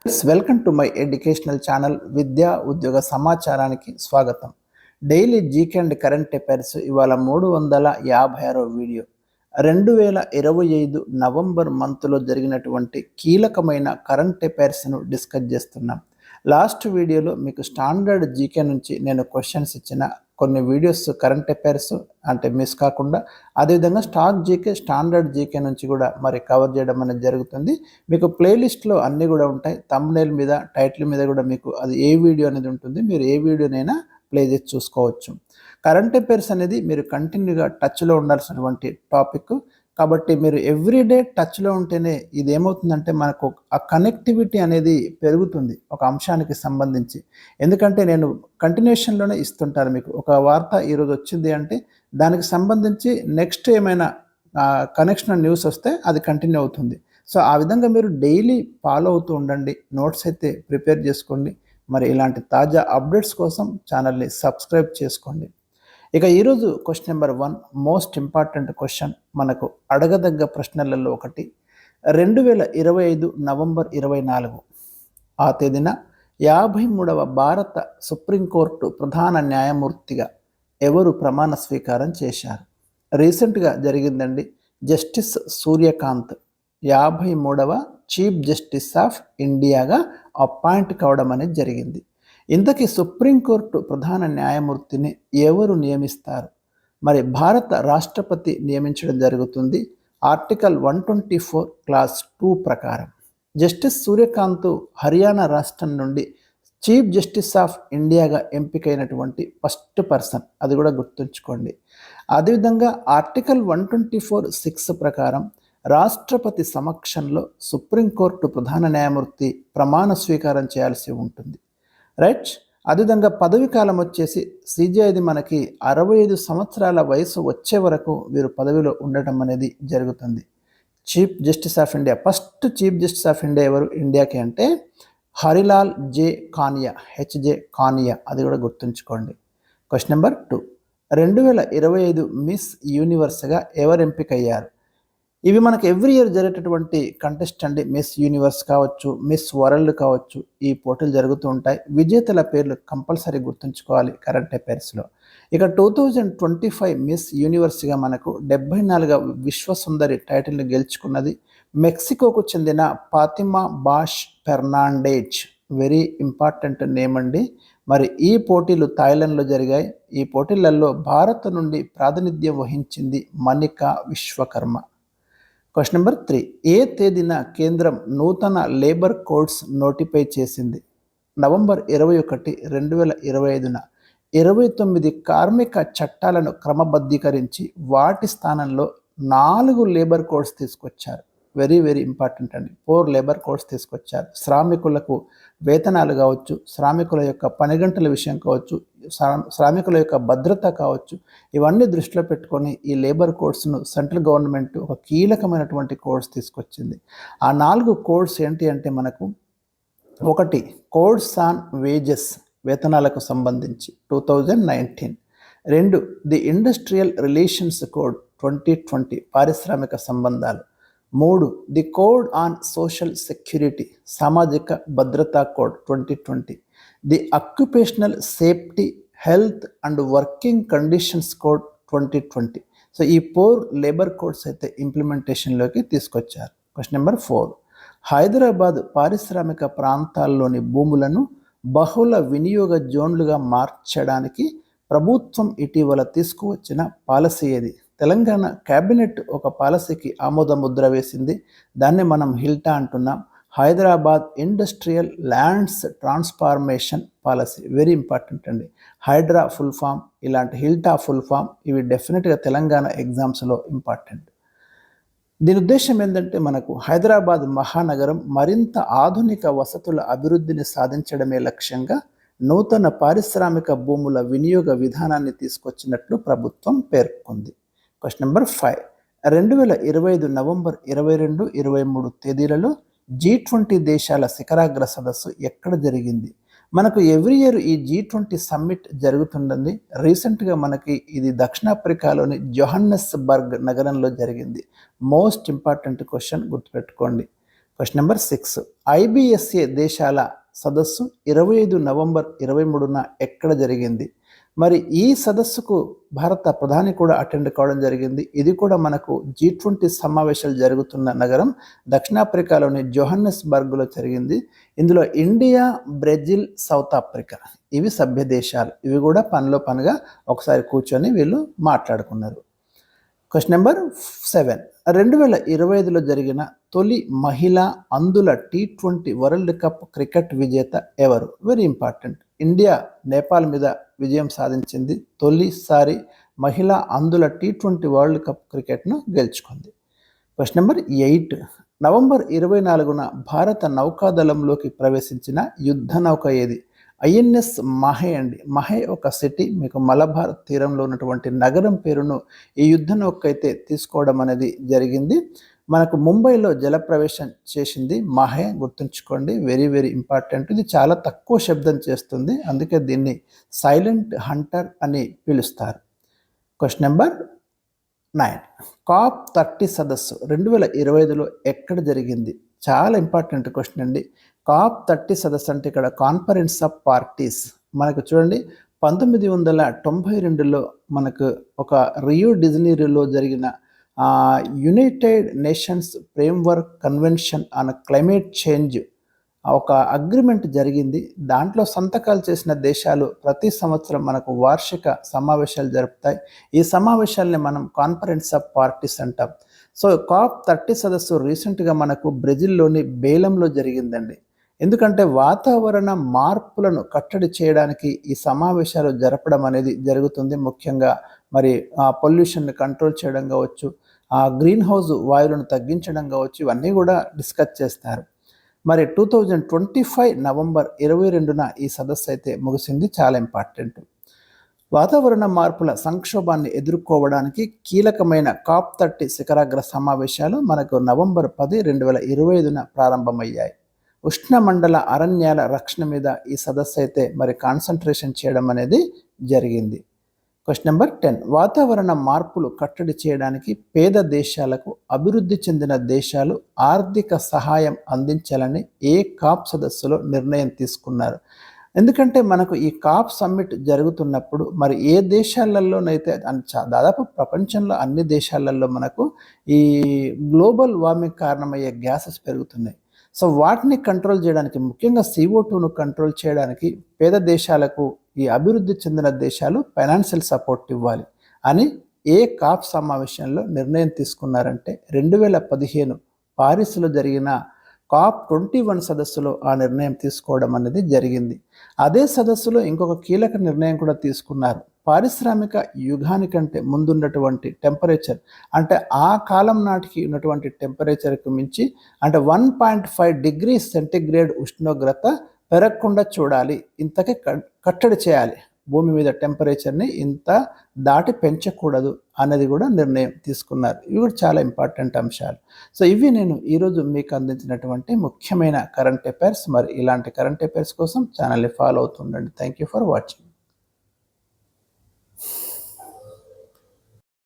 Welcome to my educational channel విద్యా ఉద్యోగ సమాచారానికి స్వాగతం. Daily GK and current affairs ఇవాళ 356వ వీడియో. 2025 నవంబర్ మంత్లో జరిగినటువంటి కీలకమైన కరెంట్ అఫైర్స్ను డిస్కస్ చేస్తున్నాం. లాస్ట్ వీడియోలో మీకు స్టాండర్డ్ జీకే నుంచి నేను క్వశ్చన్స్ ఇచ్చిన కొన్ని వీడియోస్ కరెంట్ అఫైర్స్ అంటే మిస్ కాకుండా, అదేవిధంగా స్టాక్ జీకే, స్టాండర్డ్ జీకే నుంచి కూడా మరి కవర్ చేయడం అనేది జరుగుతుంది. మీకు ప్లేలిస్ట్లో అన్నీ కూడా ఉంటాయి. థంబ్నెయిల్ మీద, టైటిల్ మీద కూడా మీకు అది ఏ వీడియో అనేది ఉంటుంది. మీరు ఏ వీడియోనైనా ప్లే చేసి చూసుకోవచ్చు. కరెంట్ అఫైర్స్ అనేది మీరు కంటిన్యూగా టచ్లో ఉండాల్సినటువంటి టాపిక్. కాబట్టి మీరు ఎవ్రీడే టచ్లో ఉంటేనే ఇది ఏమవుతుందంటే మనకు ఆ కనెక్టివిటీ అనేది పెరుగుతుంది ఒక అంశానికి సంబంధించి. ఎందుకంటే నేను కంటిన్యూషన్లోనే ఇస్తుంటాను మీకు. ఒక వార్త ఈరోజు వచ్చింది అంటే దానికి సంబంధించి నెక్స్ట్ ఏమైనా కనెక్షన్ న్యూస్ వస్తే అది కంటిన్యూ అవుతుంది. సో ఆ విధంగా మీరు డైలీ ఫాలో అవుతూ ఉండండి. నోట్స్ అయితే ప్రిపేర్ చేసుకోండి. మరి ఇలాంటి తాజా అప్డేట్స్ కోసం ఛానల్ని సబ్స్క్రైబ్ చేసుకోండి. ఇక ఈరోజు question number 1 most important question, మనకు అడగదగ్గ ప్రశ్నలలో ఒకటి. 2025 నవంబర్ 24 ఆ తేదీన 53వ భారత సుప్రీంకోర్టు ప్రధాన న్యాయమూర్తిగా ఎవరు ప్రమాణ స్వీకారం చేశారు? రీసెంట్గా జరిగిందండి. జస్టిస్ సూర్యకాంత్ 53వ చీఫ్ జస్టిస్ ఆఫ్ ఇండియాగా అపాయింట్ కావడం అనేది జరిగింది. ఇంతకీ సుప్రీంకోర్టు ప్రధాన న్యాయమూర్తిని ఎవరు నియమిస్తారు? మరి భారత రాష్ట్రపతి నియమించడం జరుగుతుంది. ఆర్టికల్ 124 క్లాస్ 2 ప్రకారం. జస్టిస్ సూర్యకాంత్ హర్యానా రాష్ట్రం నుండి చీఫ్ జస్టిస్ ఆఫ్ ఇండియాగా ఎంపికైనటువంటి ఫస్ట్ పర్సన్, అది కూడా గుర్తుంచుకోండి. అదేవిధంగా ఆర్టికల్ 124(6) ప్రకారం రాష్ట్రపతి సమక్షంలో సుప్రీంకోర్టు ప్రధాన న్యాయమూర్తి ప్రమాణ స్వీకారం చేయాల్సి ఉంటుంది. రైట్. అదేవిధంగా పదవి కాలం వచ్చేసి సిజేఐది మనకి 65 సంవత్సరాల వయసు వచ్చే వరకు వీరు పదవిలో ఉండటం అనేది జరుగుతుంది. Chief justice of India, first chief justice of India ఎవరు ఇండియాకి అంటే హరిలాల్ జే కానియా, హెచ్జే కానియా, అది కూడా గుర్తుంచుకోండి. క్వశ్చన్ నెంబర్ 2, 2025 మిస్ యూనివర్స్గా ఎవరు ఎంపికయ్యారు? ఇవి మనకు ఎవ్రీ ఇయర్ జరిగేటటువంటి కంటెస్ట్ అండి. మిస్ యూనివర్స్ కావచ్చు, మిస్ వరల్డ్ కావచ్చు, ఈ పోటీలు జరుగుతూ ఉంటాయి. విజేతల పేర్లు కంపల్సరీ గుర్తుంచుకోవాలి కరెంట్ అఫైర్స్లో. ఇక 2025 మిస్ యూనివర్స్గా మనకు 74వ విశ్వసుందరి టైటిల్ని గెలుచుకున్నది మెక్సికోకు చెందిన Fatima Bosch Fernandez. Very important name అండి. మరి ఈ పోటీలు థాయిలాండ్లో జరిగాయి. ఈ పోటీలలో భారత్ నుండి ప్రాతినిధ్యం వహించింది మనికా విశ్వకర్మ. క్వశ్చన్ నెంబర్ 3, ఏ తేదీన కేంద్రం నూతన లేబర్ కోడ్స్ నోటిఫై చేసింది? నవంబర్ 21, 2025న 29 కార్మిక చట్టాలను క్రమబద్ధీకరించి వాటి స్థానంలో 4 లేబర్ కోడ్స్ తీసుకొచ్చారు. వెరీ వెరీ ఇంపార్టెంట్ అండి. 4 లేబర్ కోడ్స్ తీసుకొచ్చారు. శ్రామికులకు వేతనాలు కావచ్చు, శ్రామికుల యొక్క పని గంటల విషయం కావచ్చు, శ్రామికుల యొక్క భద్రత కావచ్చు, ఇవన్నీ దృష్టిలో పెట్టుకొని ఈ లేబర్ కోడ్స్ను సెంట్రల్ గవర్నమెంట్ ఒక కీలకమైనటువంటి కోడ్స్ తీసుకొచ్చింది. ఆ 4 కోడ్స్ ఏంటి అంటే మనకు 1 కోడ్స్ ఆన్ వేజెస్, వేతనాలకు సంబంధించి 2019. 2 ది ఇండస్ట్రియల్ రిలేషన్స్ కోడ్ 2020, పారిశ్రామిక సంబంధాలు. 3 the code on social security, సామాజిక భద్రతా code 2020. The occupational safety, health and working conditions code 2020. So ఈ 4 లేబర్ కోడ్స్ అయితే ఇంప్లిమెంటేషన్లోకి తీసుకొచ్చారు. క్వశ్చన్ నెంబర్ 4, హైదరాబాద్ పారిశ్రామిక ప్రాంతాల్లోని భూములను బహుళ వినియోగ జోన్లుగా మార్చడానికి ప్రభుత్వం ఇటీవల తీసుకువచ్చిన పాలసీ ఏది? తెలంగాణ క్యాబినెట్ ఒక పాలసీకి ఆమోద ముద్ర వేసింది. దాన్ని మనం హిల్టా అంటున్నాం. Hyderabad industrial lands transformation policy. Very important అండి. హైడ్రా ఫుల్ ఫామ్, ఇలాంటి హిల్టా ఫుల్ ఫామ్, ఇవి డెఫినెట్గా తెలంగాణ ఎగ్జామ్స్లో ఇంపార్టెంట్. దీని ఉద్దేశం ఏంటంటే మనకు హైదరాబాద్ మహానగరం మరింత ఆధునిక వసతుల అభివృద్ధిని సాధించడమే లక్ష్యంగా నూతన పారిశ్రామిక భూముల వినియోగ విధానాన్ని తీసుకొచ్చినట్లు ప్రభుత్వం పేర్కొంది. క్వశ్చన్ నెంబర్ 5, 2025 నవంబర్ 22, 23 తేదీలలో G20 దేశాల శిఖరాగ్ర సదస్సు ఎక్కడ జరిగింది? మనకు ఎవ్రీ ఇయర్ ఈ G20 సమ్మిట్ జరుగుతుంటుంది. రీసెంట్గా మనకి ఇది దక్షిణాఫ్రికాలోని జోహన్నెస్బర్గ్ నగరంలో జరిగింది. మోస్ట్ ఇంపార్టెంట్ క్వశ్చన్ గుర్తుపెట్టుకోండి. క్వశ్చన్ నెంబర్ 6, ఐబిఎస్ఏ దేశాల సదస్సు 25 నవంబర్ 23న ఎక్కడ జరిగింది? మరి ఈ సదస్సుకు భారత ప్రధాని కూడా అటెండ్ కావడం జరిగింది. ఇది కూడా మనకు G20 సమావేశాలు జరుగుతున్న నగరం దక్షిణాఫ్రికాలోని జోహన్నెస్బర్గ్లో జరిగింది. ఇందులో ఇండియా, బ్రెజిల్, సౌత్ ఆఫ్రికా ఇవి సభ్య దేశాలు. ఇవి కూడా పనిలో పనిగా ఒకసారి కూర్చొని వీళ్ళు మాట్లాడుకున్నారు. క్వశ్చన్ నెంబర్ 7, 2025లో జరిగిన తొలి మహిళా అందుల T20 వరల్డ్ కప్ క్రికెట్ విజేత ఎవరు? Very important. ఇండియా నేపాల్ మీద విజయం సాధించింది. తొలిసారి మహిళా అందుల T20 వరల్డ్ కప్ క్రికెట్ను గెలుచుకుంది. క్వశ్చన్ నెంబర్ 8, నవంబర్ 24న భారత నౌకాదళంలోకి ప్రవేశించిన యుద్ధ నౌక ఏది? ఐఎన్ఎస్ మహే అండి. మహే ఒక సిటీ, మీకు మలబార్ తీరంలో ఉన్నటువంటి నగరం పేరును ఈ యుద్ధ నౌక అయితే తీసుకోవడం అనేది జరిగింది. మనకు ముంబైలో జలప్రవేశం చేసింది మహే, గుర్తుంచుకోండి. Very very important. ఇది చాలా తక్కువ శబ్దం చేస్తుంది, అందుకే దీన్ని సైలెంట్ హంటర్ అని పిలుస్తారు. క్వశ్చన్ నెంబర్ 9, COP30 సదస్సు 2025లో ఎక్కడ జరిగింది? చాలా ఇంపార్టెంట్ క్వశ్చన్ అండి. COP30 సదస్సు అంటే ఇక్కడ కాన్ఫరెన్స్ ఆఫ్ పార్టీస్. మనకు చూడండి 1992లో మనకు ఒక రియో డిజనీరోలో జరిగిన United nations framework convention on climate change ఒక అగ్రిమెంట్ జరిగింది. దాంట్లో సంతకాలు చేసిన దేశాలు ప్రతి సంవత్సరం మనకు వార్షిక సమావేశాలు జరుపుతాయి. ఈ సమావేశాలని మనం కాన్ఫరెన్స్ ఆఫ్ పార్టీస్ అంటాం. సో COP30 సదస్సు రీసెంట్గా మనకు బ్రెజిల్లోని బేలంలో జరిగిందండి. ఎందుకంటే వాతావరణ మార్పులను కట్టడి చేయడానికి ఈ సమావేశాలు జరపడం అనేది జరుగుతుంది. ముఖ్యంగా మరి పొల్యూషన్ని కంట్రోల్ చేయడం కావచ్చు, గ్రీన్ హౌస్ వాయువులను తగ్గించడం కావచ్చు, ఇవన్నీ కూడా డిస్కస్ చేస్తారు. మరి 2025 నవంబర్ 22న ఈ సదస్సు అయితే ముగిసింది. చాలా ఇంపార్టెంట్. వాతావరణ మార్పుల సంక్షోభాన్ని ఎదుర్కోవడానికి కీలకమైన COP30 శిఖరాగ్ర సమావేశాలు మనకు నవంబర్ 10, 2025న ప్రారంభమయ్యాయి. ఉష్ణమండల అరణ్యాల రక్షణ మీద ఈ సదస్సు అయితే మరి కాన్సన్ట్రేషన్ చేయడం అనేది జరిగింది. క్వశ్చన్ నెంబర్ 10, వాతావరణ మార్పులు కట్టడి చేయడానికి పేద దేశాలకు అభివృద్ధి చెందిన దేశాలు ఆర్థిక సహాయం అందించాలని ఏ COP సదస్సులో నిర్ణయం తీసుకున్నారు? ఎందుకంటే మనకు ఈ COP సమ్మిట్ జరుగుతున్నప్పుడు మరి ఏ దేశాలలోనైతే దాదాపు ప్రపంచంలో అన్ని దేశాలలో మనకు ఈ గ్లోబల్ వార్మింగ్ కారణమయ్యే గ్యాసెస్ పెరుగుతున్నాయి. సో వాటిని కంట్రోల్ చేయడానికి, ముఖ్యంగా CO2ను కంట్రోల్ చేయడానికి పేద దేశాలకు ఈ అభివృద్ధి చెందిన దేశాలు ఫైనాన్షియల్ సపోర్ట్ ఇవ్వాలి అని ఏ COP సమావేశంలో నిర్ణయం తీసుకున్నారంటే 2015 పారిస్లో జరిగిన COP21 సదస్సులో ఆ నిర్ణయం తీసుకోవడం అనేది జరిగింది. అదే సదస్సులో ఇంకొక కీలక నిర్ణయం కూడా తీసుకున్నారు. పారిశ్రామిక యుగానికంటే ముందున్నటువంటి టెంపరేచర్, అంటే ఆ కాలం నాటికి ఉన్నటువంటి టెంపరేచర్కి మించి, అంటే 1.5 డిగ్రీ సెంటిగ్రేడ్ ఉష్ణోగ్రత పెరగకుండా చూడాలి, ఇంతకే కట్టడి చేయాలి. భూమి మీద టెంపరేచర్ని ఇంత దాటి పెంచకూడదు అనేది కూడా నిర్ణయం తీసుకున్నారు. ఇవి కూడా చాలా ఇంపార్టెంట్ అంశాలు. సో ఇవి నేను ఈరోజు మీకు అందించినటువంటి ముఖ్యమైన కరెంట్ అఫైర్స్. మరి ఇలాంటి కరెంట్ అఫైర్స్ కోసం ఛానల్ని ఫాలో అవుతుండండి. Thank you for watching.